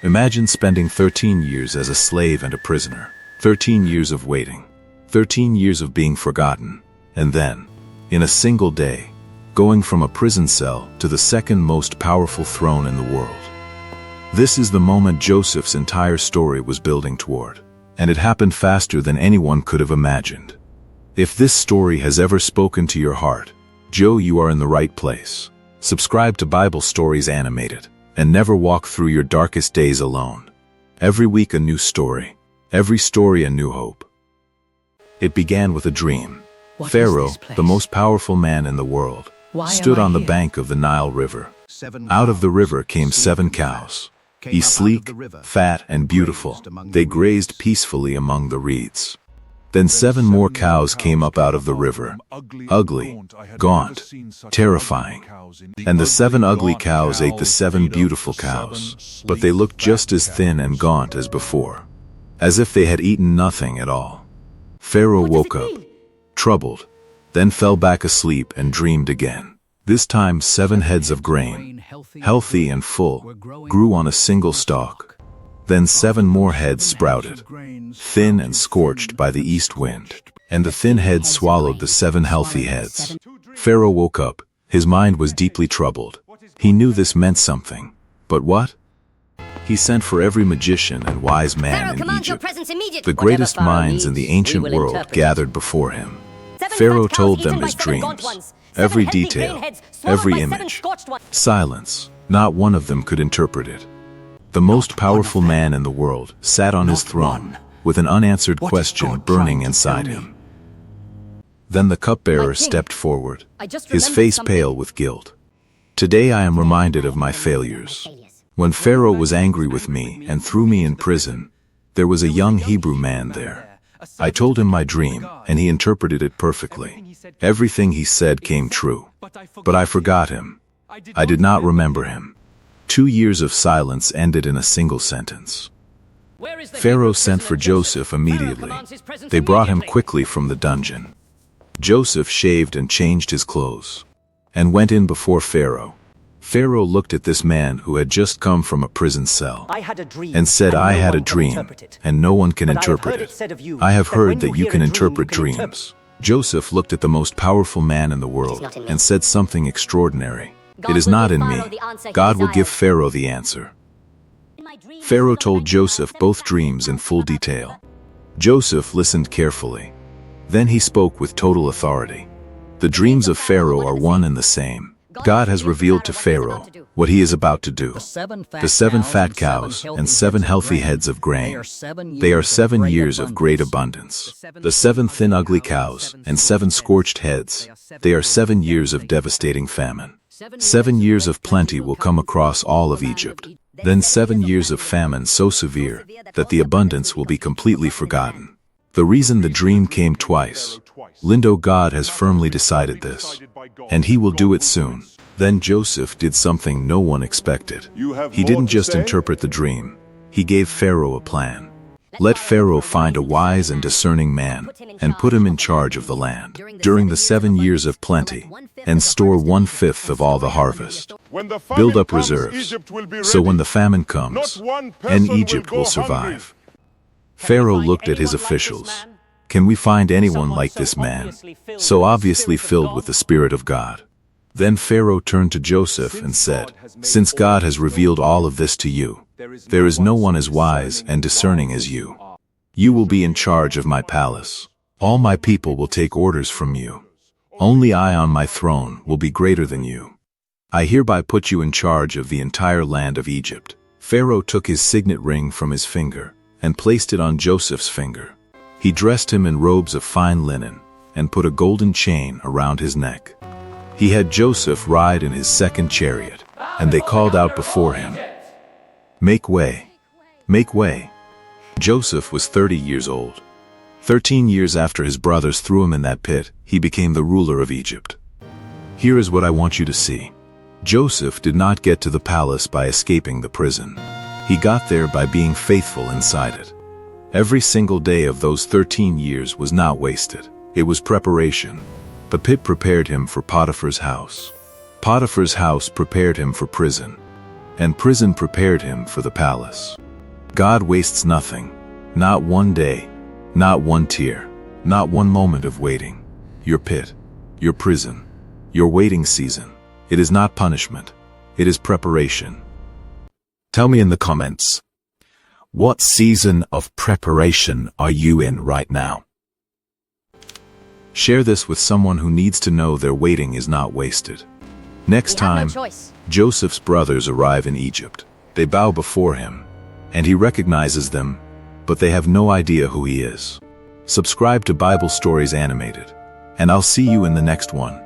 Imagine spending 13 years as a slave and a prisoner, 13 years of waiting, 13 years of being forgotten, and then, in a single day, going from a prison cell to the second most powerful throne in the world. This is the moment Joseph's entire story was building toward, and it happened faster than anyone could have imagined. If this story has ever spoken to your heart, Joe, you are in the right place. Subscribe to Bible Stories Animated, and never walk through your darkest days alone. Every week a new story, every story a new hope. It began with a dream. Pharaoh, the most powerful man in the world, stood on the bank of the Nile River. Out of the river came 7 cows. He's sleek, fat, and beautiful. They grazed peacefully among the reeds. Then 7 more cows came up out of the river, ugly, gaunt, terrifying. And the 7 ugly cows ate the 7 beautiful cows, but they looked just as thin and gaunt as before, as if they had eaten nothing at all. Pharaoh woke up, troubled, then fell back asleep and dreamed again. This time 7 heads of grain, healthy and full, grew on a single stalk. Then 7 more heads sprouted, thin and scorched by the east wind, and the thin heads swallowed the 7 healthy heads. Pharaoh woke up. His mind was deeply troubled. He knew this meant something. But what? He sent for every magician and wise man in Egypt. The greatest minds in the ancient world gathered before him. Pharaoh told them his dreams, every detail, every image. Silence. Not one of them could interpret it. The most powerful man in the world sat on his throne with an unanswered question burning inside him. Then the cupbearer stepped forward, his face pale with guilt. Today I am reminded of my failures. When Pharaoh was angry with me and threw me in prison, there was a young Hebrew man there. I told him my dream, and he interpreted it perfectly. Everything he said came true. But I forgot him. I did not remember him. 2 years of silence ended in a single sentence. Pharaoh sent for Joseph immediately. They brought him quickly from the dungeon. Joseph shaved and changed his clothes, and went in before Pharaoh. Pharaoh looked at this man who had just come from a prison cell, and said, "I had a dream, and no one can interpret it. I have heard that you can interpret dreams." Joseph looked at the most powerful man in the world, and said something extraordinary. "It is not in me. God will give Pharaoh the answer." Pharaoh told Joseph both dreams in full detail. Joseph listened carefully. Then he spoke with total authority. The dreams of Pharaoh are one and the same. God has revealed to Pharaoh what he is about to do. The 7 fat cows and 7 healthy heads of grain. They are 7 years of great abundance. The 7 thin ugly cows and 7 scorched heads. They are 7 years of devastating famine. 7 years of plenty will come across all of Egypt. Then 7 years of famine so severe that the abundance will be completely forgotten. The reason the dream came twice. Lindo, God has firmly decided this, and he will do it soon. Then Joseph did something no one expected. He didn't just interpret the dream. He gave Pharaoh a plan. Let Pharaoh find a wise and discerning man, and put him in charge of the land during the 7 years of plenty, and store 1/5 of all the harvest. Build up reserves, so when the famine comes, and Egypt will survive. Pharaoh looked at his officials. Can we find anyone like this man, so obviously filled with the Spirit of God? Then Pharaoh turned to Joseph and said, "Since God has revealed all of this to you, there is no one as wise and discerning as you. You will be in charge of my palace. All my people will take orders from you. Only I on my throne will be greater than you. I hereby put you in charge of the entire land of Egypt." Pharaoh took his signet ring from his finger and placed it on Joseph's finger. He dressed him in robes of fine linen and put a golden chain around his neck. He had Joseph ride in his 2nd chariot, and they called out before him, "Make way! Make way!" Joseph was 30 years old. 13 years after his brothers threw him in that pit, he became the ruler of Egypt. Here is what I want you to see. Joseph did not get to the palace by escaping the prison. He got there by being faithful inside it. Every single day of those 13 years was not wasted. It was preparation. The pit prepared him for Potiphar's house. Potiphar's house prepared him for prison. and prison prepared him for the palace. God wastes nothing, not one day, not one tear, not one moment of waiting. Your pit, your prison, your waiting season, it is not punishment, it is preparation. Tell me in the comments, what season of preparation are you in right now? Share this with someone who needs to know their waiting is not wasted. Next time, Joseph's brothers arrive in Egypt. They bow before him, and he recognizes them, but they have no idea who he is. Subscribe to Bible Stories Animated, and I'll see you in the next one.